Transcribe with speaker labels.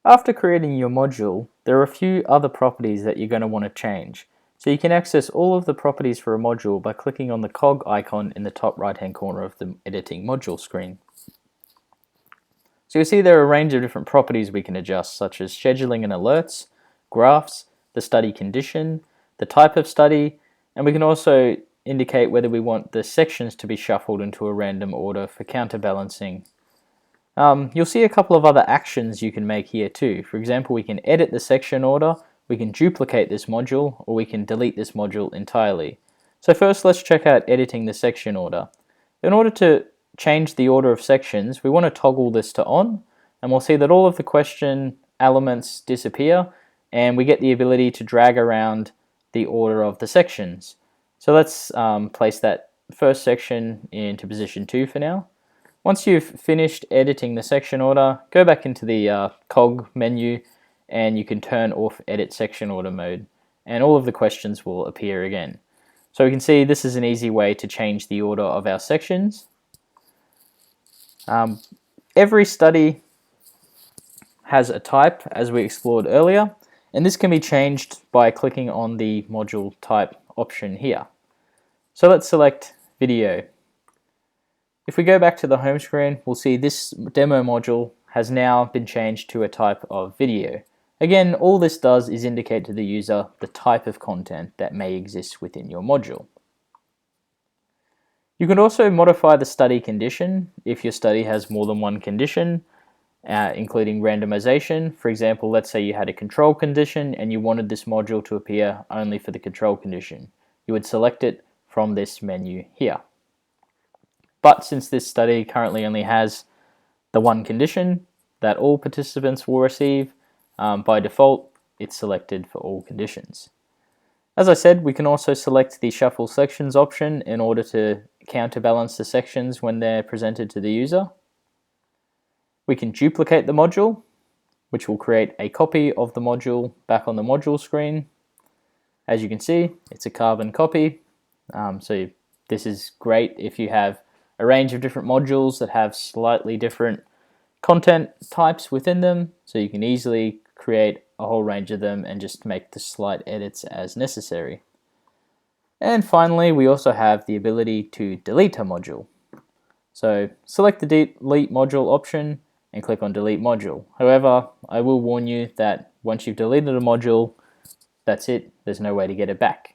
Speaker 1: After creating your module, there are a few other properties that you're going to want to change. So you can access all of the properties for a module by clicking on the cog icon in the top right hand corner of the editing module screen. So you'll see there are a range of different properties we can adjust, such as scheduling and alerts, graphs, the study condition, the type of study, and we can also indicate whether we want the sections to be shuffled into a random order for counterbalancing. You'll see a couple of other actions you can make here too. For example, we can edit the section order, we can duplicate this module, or we can delete this module entirely. So first, let's check out editing the section order. In order to change the order of sections, we want to toggle this to on, and we'll see that all of the question elements disappear, and we get the ability to drag around the order of the sections. So let's place that first section into position 2 for now. Once you've finished editing the section order, go back into the cog menu and you can turn off edit section order mode, and all of the questions will appear again. So we can see this is an easy way to change the order of our sections. Every study has a type, as we explored earlier, and this can be changed by clicking on the module type option here. So let's select video. If we go back to the home screen, we'll see this demo module has now been changed to a type of video. Again, all this does is indicate to the user the type of content that may exist within your module. You can also modify the study condition if your study has more than one condition, including randomization. For example, let's say you had a control condition and you wanted this module to appear only for the control condition. You would select it from this menu here. But since this study currently only has the one condition that all participants will receive, by default, it's selected for all conditions. As I said, we can also select the Shuffle Sections option in order to counterbalance the sections when they're presented to the user. We can duplicate the module, which will create a copy of the module back on the module screen. As you can see, it's a carbon copy, so this is great if you have a range of different modules that have slightly different content types within them, so you can easily create a whole range of them and just make the slight edits as necessary. And finally, we also have the ability to delete a module. So select the delete module option and click on delete module. However, I will warn you that once you've deleted a module, that's it, there's no way to get it back.